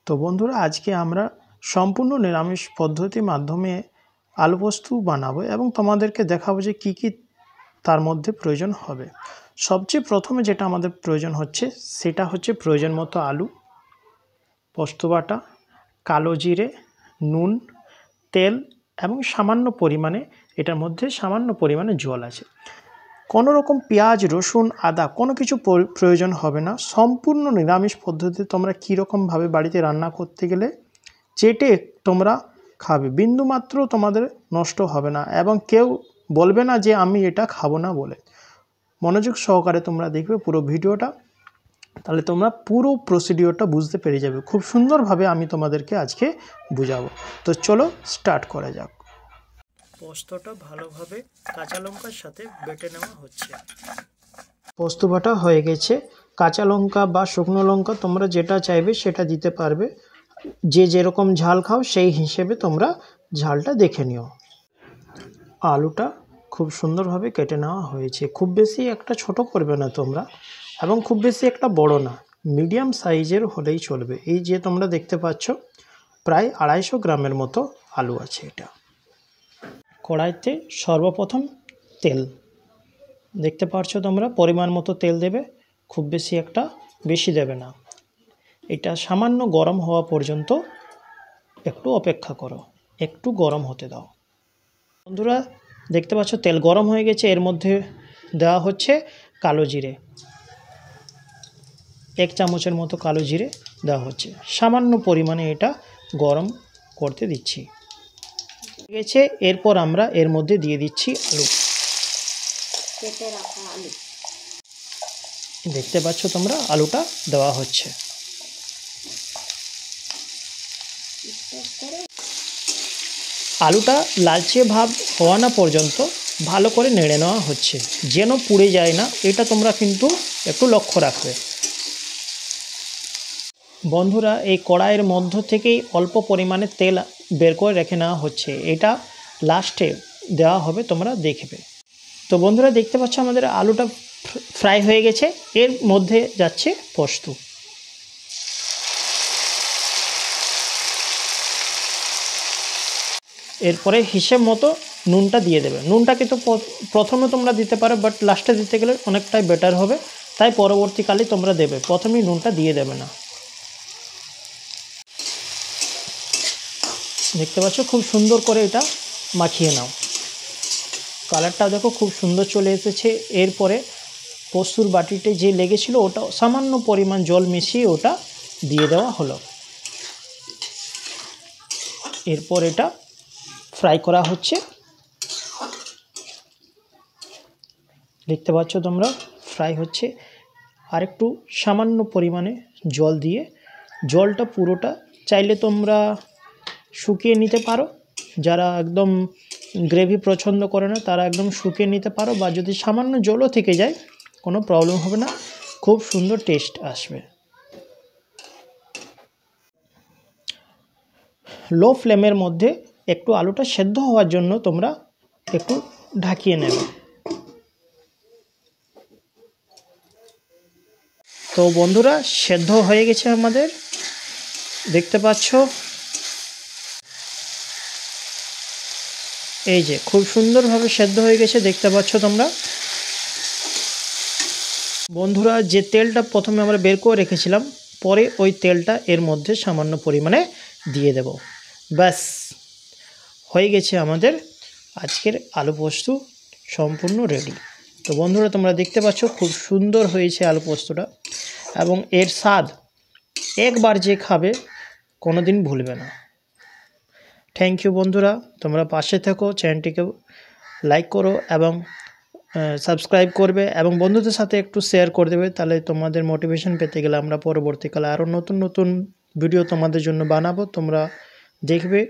তো বন্ধুরা আজকে আমরা সম্পূর্ণ নিরামিষ পদ্ধতির মাধ্যমে আলু পোস্ত বানাবো এবং তোমাদেরকে দেখাবো যে কী কী তার মধ্যে প্রয়োজন হবে। সবচেয়ে প্রথমে যেটা আমাদের প্রয়োজন হচ্ছে সেটা হচ্ছে প্রয়োজন মতো আলু, পোস্ত বাটা, কালো জিরে, নুন, তেল এবং সামান্য পরিমাণে এটার মধ্যে সামান্য পরিমাণে জল আছে। কোনো রকম পেঁয়াজ, রসুন, আদা কোনো কিছু প্রয়োজন হবে না। সম্পূর্ণ নিরামিষ পদ্ধতিতে তোমরা কীরকমভাবে বাড়িতে রান্না করতে গেলে চেটে তোমরা খাবে, বিন্দুমাত্র তোমাদের নষ্ট হবে না এবং কেউ বলবে না যে আমি এটা খাবো না বলে। মনোযোগ সহকারে তোমরা দেখবে পুরো ভিডিওটা, তাহলে তোমরা পুরো প্রসিডিওরটা বুঝতে পেরে যাবে। খুব সুন্দরভাবে আমি তোমাদেরকে আজকে বুঝাবো। তো চলো স্টার্ট করা যাক। পোস্তটা ভালোভাবে কাঁচা লঙ্কার সাথে বেটে নেওয়া হচ্ছে। পোস্ত বাটা হয়ে গেছে। কাঁচা লঙ্কা বা শুকনো লঙ্কা তোমরা যেটা চাইবে সেটা দিতে পারবে, যে যেরকম ঝাল খাও সেই হিসেবে তোমরা ঝালটা দেখে নিও। আলুটা খুব সুন্দরভাবে কেটে নেওয়া হয়েছে। খুব বেশি একটা ছোট করবে না তোমরা এবং খুব বেশি একটা বড় না, মিডিয়াম সাইজের হলেই চলবে। এই যে তোমরা দেখতে পাচ্ছ প্রায় 250 গ্রামের মতো আলু আছে। এটা কড়াইতে সর্বপ্রথম তেল দেখতে পাচ্ছ তোমরা, পরিমাণ মতো তেল দেবে, খুব বেশি একটা বেশি দেবে না। এটা সামান্য গরম হওয়া পর্যন্ত একটু অপেক্ষা করো, একটু গরম হতে দাও। বন্ধুরা দেখতে পাচ্ছ তেল গরম হয়ে গেছে। এর মধ্যে দেওয়া হচ্ছে কালো জিরে, 1 চামচের মতো কালো জিরে দেওয়া হচ্ছে। সামান্য পরিমাণে এটা গরম করতে দিচ্ছি। গেছে, এরপর আমরা এর মধ্যে দিয়ে দিচ্ছি আলু, কেটে রাখা আলু। দেখতে পাচ্ছ তোমরা আলুটা দেওয়া হচ্ছে। আলুটা লালচে ভাব হওয়া না পর্যন্ত ভালো করে নেড়ে নেওয়া হচ্ছে, যেন পুড়ে যায় না। এটা তোমরা কিন্তু একটু লক্ষ্য রাখবে। বন্ধুরা এই কড়াইয়ের মধ্য থেকেই অল্প পরিমাণে তেল বের করে রেখে নেওয়া হচ্ছে, এটা লাস্টে দেওয়া হবে, তোমরা দেখবে। তো বন্ধুরা দেখতে পাচ্ছ আমাদের আলুটা ফ্রাই হয়ে গেছে। এর মধ্যে যাচ্ছে পোস্ত। এরপরে হিসেব মতো নুনটা দিয়ে দেবে। নুনটা কিন্তু প্রথমে তোমরা দিতে পারো, বাট লাস্টে দিতে গেলে অনেকটাই বেটার হবে, তাই পরবর্তীকালে তোমরা দেবে, প্রথমেই নুনটা দিয়ে দেবে না। দেখতে পাচ্ছ খুব সুন্দর করে এটা মাখিয়ে নাও। কালারটা দেখো খুব সুন্দর চলে এসেছে। এরপরে পোস্তুর বাটিতে যে লেগেছিল ওটা সামান্য পরিমাণ জল মিশিয়ে ওটা দিয়ে দেওয়া হলো। এরপর এটা ফ্রাই করা হচ্ছে। দেখতে পাচ্ছ তোমরা ফ্রাই হচ্ছে। আর একটু সামান্য পরিমাণে জল দিয়ে, জলটা পুরোটা চাইলে তোমরা শুকিয়ে নিতে পারো। যারা একদম গ্রেভি পছন্দ করে না তারা একদম শুকিয়ে নিতে পারো, বা যদি সামান্য জলও থেকে যায় কোনো প্রবলেম হবে না, খুব সুন্দর টেস্ট আসবে। লো ফ্লেমের মধ্যে একটু আলুটা সেদ্ধ হওয়ার জন্য তোমরা একটু ঢাকিয়ে নেবে। তো বন্ধুরা সেদ্ধ হয়ে গেছে আমাদের, দেখতে পাচ্ছ। এই যে খুব সুন্দরভাবে সেদ্ধ হয়ে গেছে, দেখতে পাচ্ছ তোমরা। বন্ধুরা যে তেলটা প্রথমে আমরা বের করে রেখেছিলাম, পরে ওই তেলটা এর মধ্যে সামান্য পরিমাণে দিয়ে দেব। ব্যাস হয়ে গেছে আমাদের আজকের আলু পোস্ত সম্পূর্ণ রেডি। তো বন্ধুরা তোমরা দেখতে পাচ্ছ খুব সুন্দর হয়েছে আলু পোস্তটা, এবং এর স্বাদ একবার যে খাবে কোনো দিন ভুলবে না। থ্যাংক ইউ বন্ধুরা, তোমরা পাশে থেকো, চ্যানেলটিকে লাইক করো এবং সাবস্ক্রাইব করবে এবং বন্ধুদের সাথে একটু শেয়ার করে দেবে, তাহলে তোমাদের মোটিভেশন পেতে গেলে আমরা পরবর্তীকালে আরও নতুন নতুন ভিডিও তোমাদের জন্য বানাবো, তোমরা দেখবে।